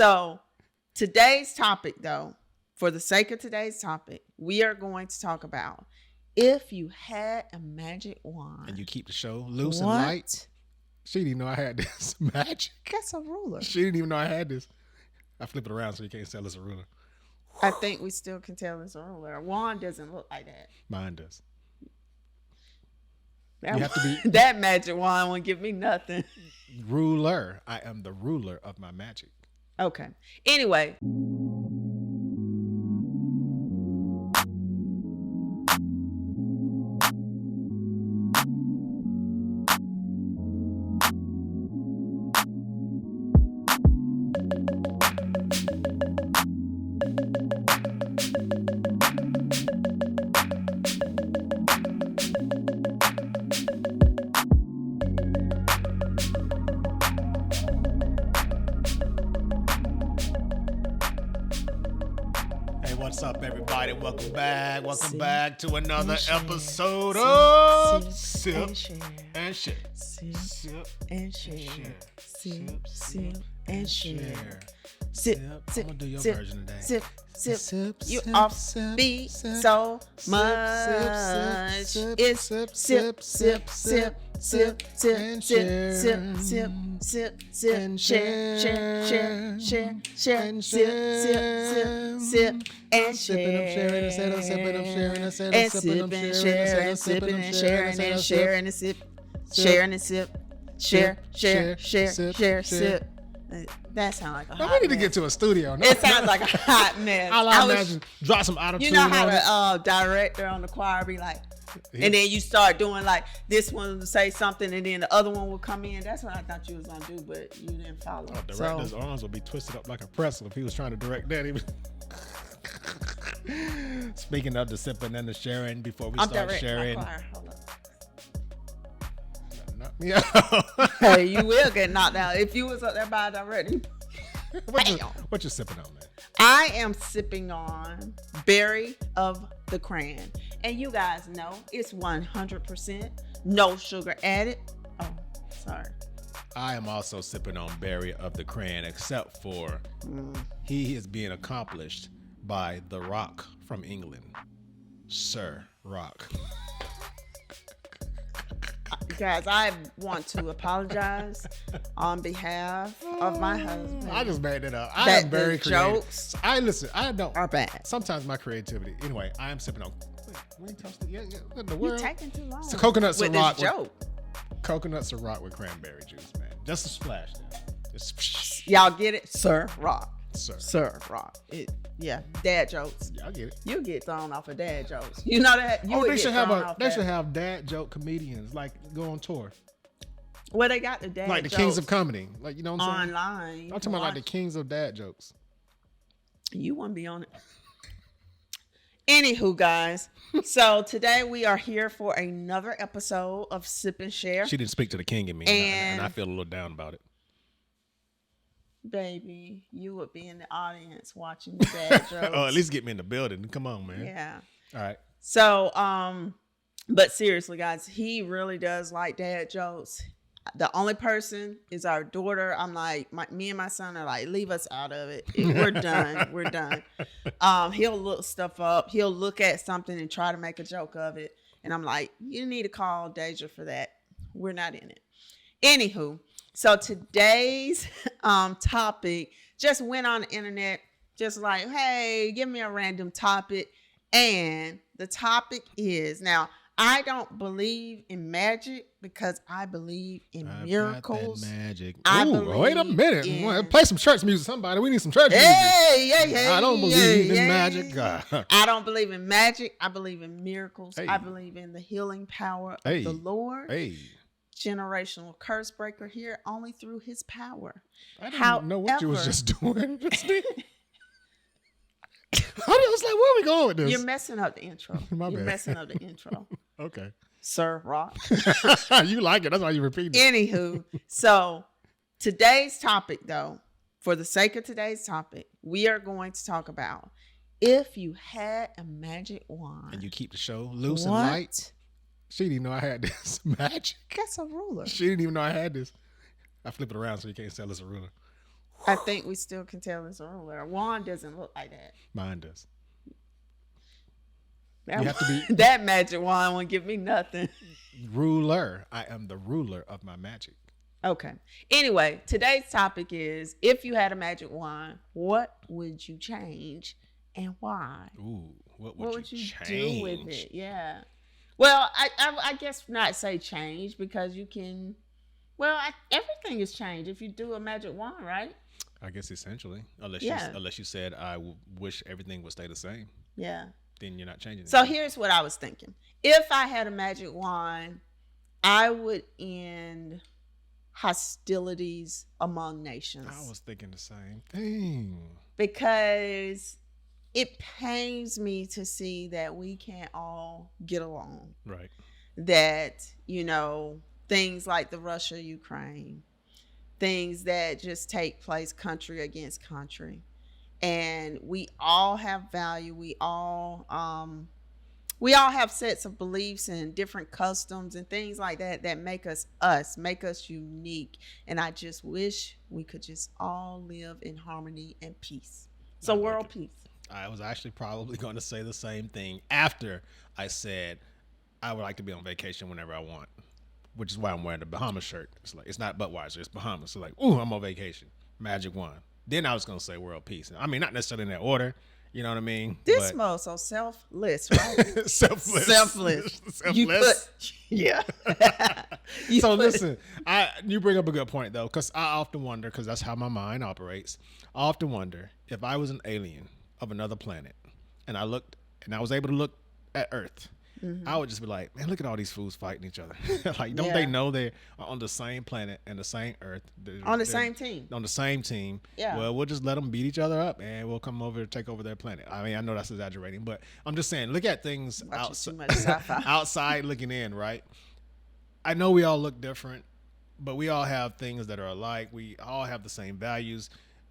So today's topic, though, for the sake of today's topic, we are going to talk about if you had a magic wand. And you keep the show loose and light. She didn't even know I had this magic. That's a ruler. She didn't even know I had this. I flip it around so you can't tell it's a ruler. I think we still can tell it's a ruler. A wand doesn't look like that. Mine does. That magic wand won't give me nothing. Ruler. I am the ruler of my magic. Okay. Anyway. What's up, everybody? Welcome back to another episode of Sip and Share. Sip and Share. Sip and Share. Sip. I'm gonna do your version today. Sip. You off beat so much. It's sip and share. That sounds like a hot mess. We need to get to a studio. No, it sounds like a hot mess. I imagine drop some auto-tune. You know how the director on the choir be like, and then you start doing like this one will say something and then the other one will come in. That's what I thought you was gonna do, but you didn't follow. Director's arms will be twisted up like a pretzel if he was trying to direct that. Speaking of the sipping and the sharing, before we start sharing. Hold up. Yeah. Hey, you will get knocked out if you was up there by a director. What you sipping on, man? I am sipping on Berry of the Cran. And you guys know it's 100% no sugar added. Oh, sorry. I am also sipping on Berry of the Cran, except for he is being accomplished by The Rock from England. Sir Rock. Guys, I want to apologize on behalf of my husband. I just made it up. I am very creative. Jokes I don't are bad. Sometimes my creativity. Anyway, I am sipping on. What are you toasting? Yeah. What in the You're world? taking too long. It's a coconut Ciroc. Coconut Ciroc with cranberry juice, man. Just a splash. Just y'all get it, Sir Rock. Sir Rock. Dad jokes. Yeah, I get it. You get thrown off of dad jokes. You know that? They should have dad joke comedians like go on tour. Well, they got the dad like the jokes kings of comedy, like you know what I'm saying? online. I'm talking about like the kings of dad jokes. You want to be on it. Anywho, guys, so today we are here for another episode of Sip and Share. She didn't speak to the king in me, and I feel a little down about it. Baby, you would be in the audience watching the dad jokes. Oh, at least get me in the building. Come on, man. Yeah. All right. So, but seriously, guys, he really does like dad jokes. The only person is our daughter. I'm like, me and my son are like, leave us out of it. We're done. We're done. He'll look stuff up. He'll look at something and try to make a joke of it. And I'm like, you need to call Deja for that. We're not in it. Anywho. So today's topic just went on the internet, just like, hey, give me a random topic. And the topic is, now, I don't believe in magic because I believe in miracles. Got that magic. Ooh, wait a minute. Play some church music, somebody. We need some church music. Yeah. I don't believe in magic. I don't believe in magic. I believe in miracles. Hey. I believe in the healing power of the Lord. Hey. Generational curse breaker here only through his power. I didn't know what you was just doing. I was like, where are we going with this? You're messing up the intro. You're messing up the intro. Okay. Sir Rock. You like it. That's why you repeat it. Anywho, so today's topic, though, for the sake of today's topic, we are going to talk about if you had a magic wand. And you keep the show loose and light. She didn't even know I had this magic. That's a ruler. She didn't even know I had this. I flip it around so you can't tell it's a ruler. I think we still can tell it's a ruler. Wand doesn't look like that. Mine does. That, You have to be that magic wand won't give me nothing. ruler. I am the ruler of my magic. Okay. Anyway, today's topic is if you had a magic wand, what would you change and why? Ooh, what What would would you you change? do with it? Yeah. Well, I guess not say change because you can. Well, everything is changed if you do a magic wand, right? I guess essentially, Yeah. unless you said wish everything would stay the same, Yeah. then you're not changing it. So here's what I was thinking. If I had a magic wand, I would end hostilities among nations. I was thinking the same thing. Because it pains me to see that we can't all get along. Right. That, things like the Russia Ukraine, things that just take place country against country. And we all have value. We all have sets of beliefs and different customs and things like that make us unique. And I just wish we could just all live in harmony and peace. So world peace. I was actually probably going to say the same thing after I said I would like to be on vacation whenever I want, which is why I'm wearing the Bahamas shirt. It's like, it's not Budweiser, it's Bahamas. So like, ooh, I'm on vacation. Magic wand. Then I was going to say world peace. I mean, not necessarily in that order. You know what I mean? This mode so selfless, right? Selfless. Selfless. Yeah. Listen, you bring up a good point though, because I often wonder, because that's how my mind operates. I often wonder if I was an alien of another planet, and I was able to look at Earth. I would just be like, man, look at all these fools fighting each other. Like, don't they know they are on the same planet and the same Earth? On the same team. On the same team. Yeah. Well, we'll just let them beat each other up, and we'll come over to take over their planet. I mean, I know that's exaggerating, but I'm just saying, look at things outside looking in, right? I know we all look different, but we all have things that are alike. We all have the same values.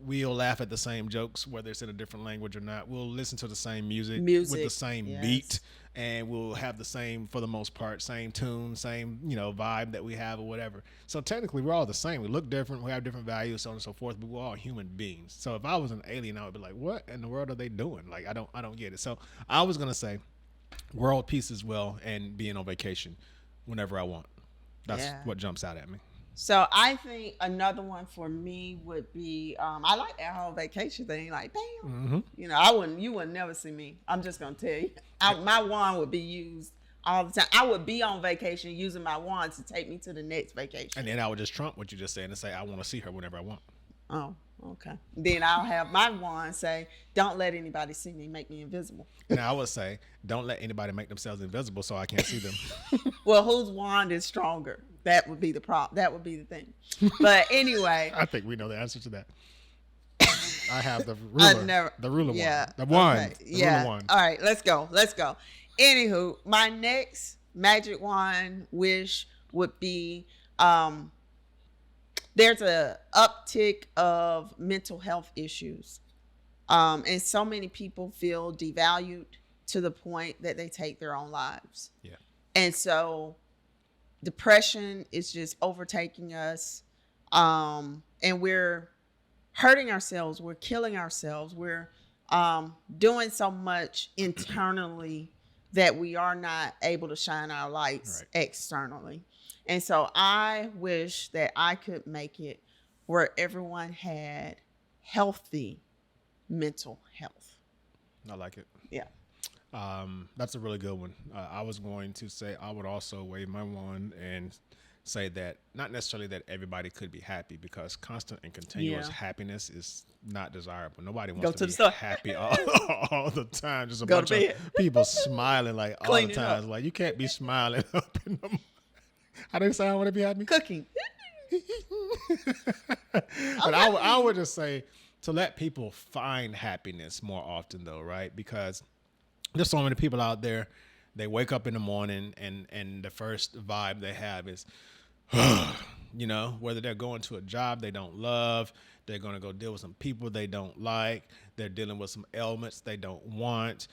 We'll laugh at the same jokes, whether it's in a different language or not. We'll listen to the same music with the same beat, and we'll have the same, for the most part, same tune, same, vibe that we have or whatever. So technically, we're all the same. We look different. We have different values, so on and so forth, but we're all human beings. So if I was an alien, I would be like, what in the world are they doing? Like, I don't get it. So I was going to say world peace as well and being on vacation whenever I want. That's what jumps out at me. So I think another one for me would be, I like that whole vacation thing. Like, bam, you would never see me. I'm just gonna tell you, my wand would be used all the time. I would be on vacation using my wand to take me to the next vacation. And then I would just trump what you just said and say, I want to see her whenever I want. Oh, okay. Then I'll have my wand say, don't let anybody see me, make me invisible. And I would say, don't let anybody make themselves invisible so I can't see them. Well, whose wand is stronger? That would be the problem. That would be the thing. But anyway. I think we know the answer to that. I have the ruler. The ruler wand. The wand. Okay. The ruler wand. All right, let's go. Anywho, my next magic wand wish would be there's a uptick of mental health issues. And so many people feel devalued to the point that they take their own lives. Yeah. And so depression is just overtaking us. And we're hurting ourselves. We're killing ourselves. We're doing so much internally that we are not able to shine our lights externally. And so I wish that I could make it where everyone had healthy mental health. I like it. Yeah. That's a really good one. I was going to say I would also wave my wand and say that not necessarily that everybody could be happy, because constant and continuous happiness is not desirable. Nobody wants to be happy all the time. Just a bunch of people smiling like all the time. Like, you can't be smiling up in the. How do you say I want to be happy? Cooking. But I would just say to let people find happiness more often, though, right? Because there's so many people out there, they wake up in the morning and the first vibe they have is, whether they're going to a job they don't love, they're going to go deal with some people they don't like, they're dealing with some ailments they don't want,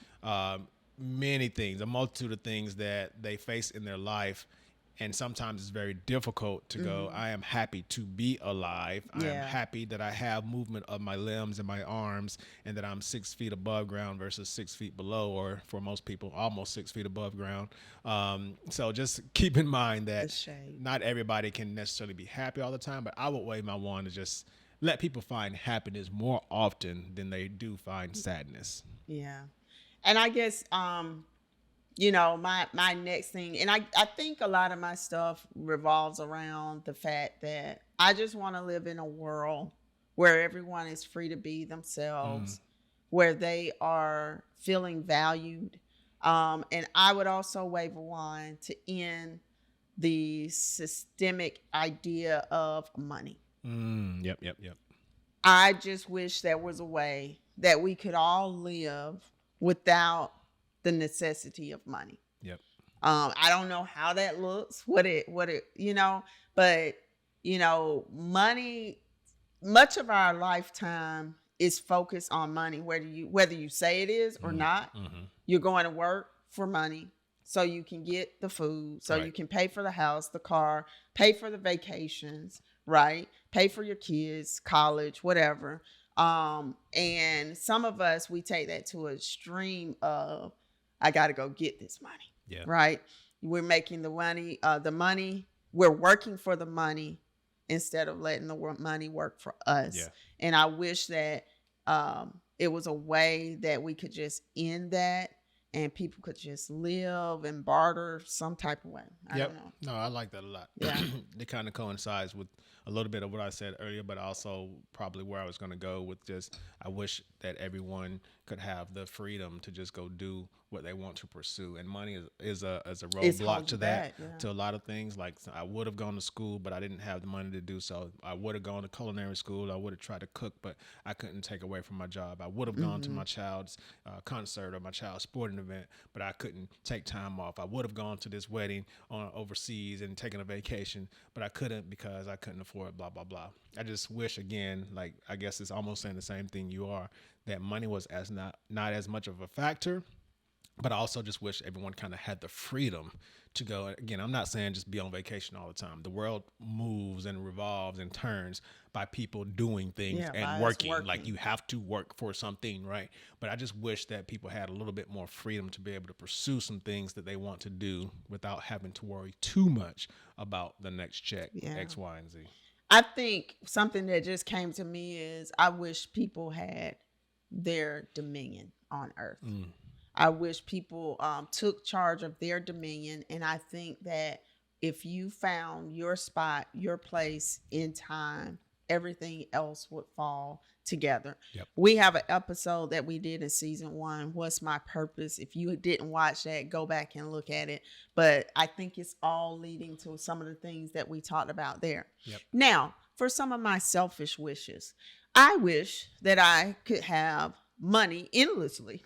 many things, a multitude of things that they face in their life. And sometimes it's very difficult to go, I am happy to be alive. I am Yeah. happy that I have movement of my limbs and my arms, and that I'm 6 feet above ground versus 6 feet below, or for most people, almost 6 feet above ground. So just keep in mind The that shade. not everybody can necessarily be happy all the time, but I would wave my wand to just let people find happiness more often than they do find sadness. Yeah. And I guess my next thing, and I think a lot of my stuff revolves around the fact that I just want to live in a world where everyone is free to be themselves, where they are feeling valued. And I would also wave a wand to end the systemic idea of money. Yep. I just wish there was a way that we could all live without the necessity of money. Yep. I don't know how that looks, what it, but money, much of our lifetime is focused on money, whether you say it is or not. You're going to work for money so you can get the food, so you can pay for the house, the car, pay for the vacations, right? Pay for your kids, college, whatever. And some of us, we take that to an extreme of, I got to go get this money. Yeah. Right. We're making the money, we're working for the money instead of letting the money work for us. Yeah. And I wish that it was a way that we could just end that and people could just live and barter some type of way. I don't know. No, I like that a lot. Yeah. It kind of coincides with a little bit of what I said earlier, but also probably where I was going to go with just, I wish that everyone could have the freedom to just go do what they want to pursue. And money is a roadblock to that, to a lot of things. Like, I would have gone to school, but I didn't have the money to do so. I would have gone to culinary school. I would have tried to cook, but I couldn't take away from my job. I would have gone to my child's concert or my child's sporting event, but I couldn't take time off. I would have gone to this wedding overseas and taken a vacation, but I couldn't because I couldn't afford blah, blah, blah. I just wish, again, like, I guess it's almost saying the same thing you are, that money was not as much of a factor. But I also just wish everyone kind of had the freedom to go. Again, I'm not saying just be on vacation all the time. The world moves and revolves and turns by people doing things and working. Like, you have to work for something, right? But I just wish that people had a little bit more freedom to be able to pursue some things that they want to do without having to worry too much about the next check, X, Y, and Z. I think something that just came to me is I wish people had their dominion on earth. I wish people took charge of their dominion. And I think that if you found your spot, your place in time, everything else would fall together. Yep. We have an episode that we did in season 1, What's My Purpose? If you didn't watch that, go back and look at it. But I think it's all leading to some of the things that we talked about there. Yep. Now, for some of my selfish wishes, I wish that I could have money endlessly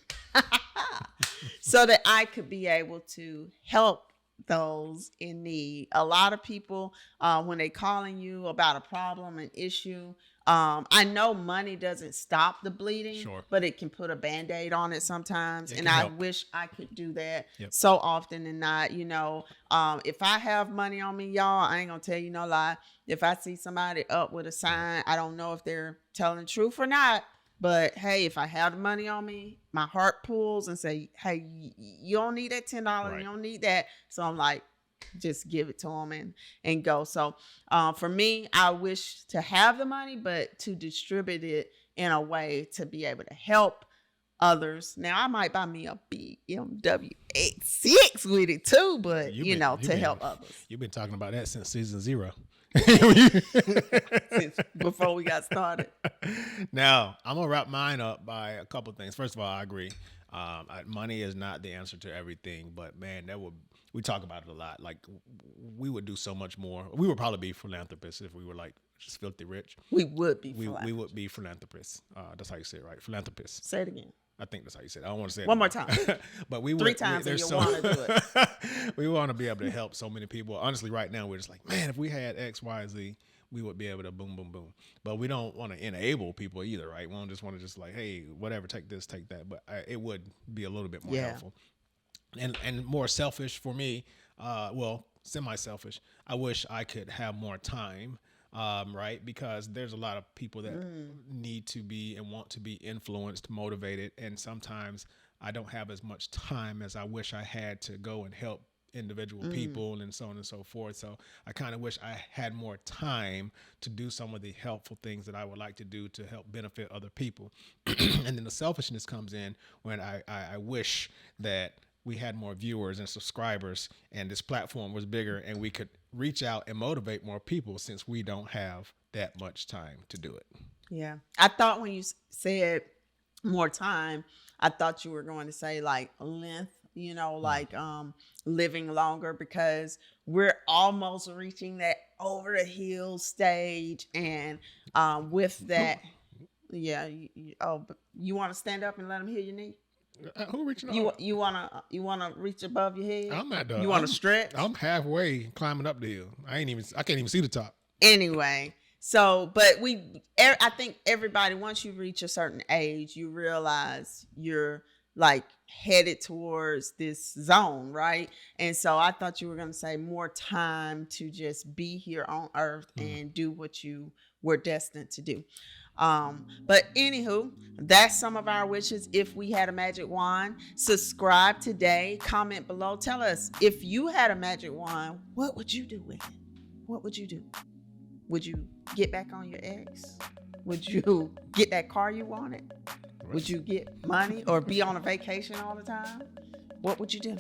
so that I could be able to help those in need. A lot of people, when they calling you about a problem, an issue, I know money doesn't stop the bleeding, but it can put a Band-Aid on it sometimes. And I wish I could do that so often and not, if I have money on me, y'all, I ain't gonna tell you no lie. If I see somebody up with a sign, I don't know if they're telling the truth or not. But hey, if I have the money on me, my heart pulls and say, hey, you don't need that $10. You don't need that. So I'm like, just give it to them and go. So for me, I wish to have the money, but to distribute it in a way to be able to help others. Now, I might buy me a big MW86 with it too, but to help others. You've been talking about that since season 0. Since before we got started. Now, I'm going to wrap mine up by a couple of things. First of all, I agree. Money is not the answer to everything, but man, we talk about it a lot. Like, we would do so much more. We would probably be philanthropists if we were like just filthy rich. We would be we would be philanthropists. That's how you say it, right? Philanthropists. Say it again. I think that's how you say it. I don't want to say it one more time. But we 3 times and you want to do it. We want to be able to help so many people. Honestly, right now we're just like, man, if we had X, Y, Z, we would be able to boom, boom, boom. But we don't want to enable people either, right? We don't just want to just like, hey, whatever, take this, take that. But it would be a little bit more helpful. And more selfish for me. Well, semi-selfish. I wish I could have more time, right? Because there's a lot of people that need to be and want to be influenced, motivated, and sometimes I don't have as much time as I wish I had to go and help individual people and so on and so forth. So I kind of wish I had more time to do some of the helpful things that I would like to do to help benefit other people. And then the selfishness comes in when I wish that we had more viewers and subscribers and this platform was bigger and we could reach out and motivate more people, since we don't have that much time to do it. Yeah. I thought when you said more time, I thought you were going to say like length, like living longer, because we're almost reaching that over the hill stage. And with that, yeah. But you want to stand up and let them hear your knee? Who reaching You up? you wanna reach above your head? I'm not done. You want to stretch? I'm halfway climbing up the hill. I can't even see the top. Anyway, so but I think everybody, once you reach a certain age, you realize you're like headed towards this zone, right? And so I thought you were going to say more time to just be here on earth and do what you were destined to do. But anywho, that's some of our wishes. If we had a magic wand, subscribe today, comment below, tell us if you had a magic wand, what would you do with it? What would you do? Would you get back on your ex? Would you get that car you wanted? Would you get money or be on a vacation all the time? What would you do?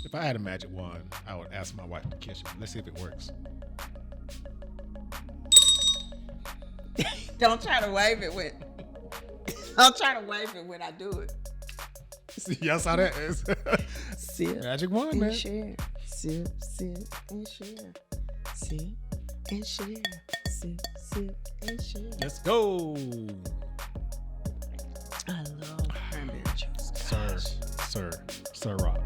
If I had a magic wand, I would ask my wife to kiss you. Let's see if it works. Don't try to wave it when. Don't try to wave it when I do it. See, y'all saw that? Sip Magic wand, and man. share. Sip, sip, and share. Sip and share. Sip, sip, and share. Let's go. I love cranberry juice. Sir Rock.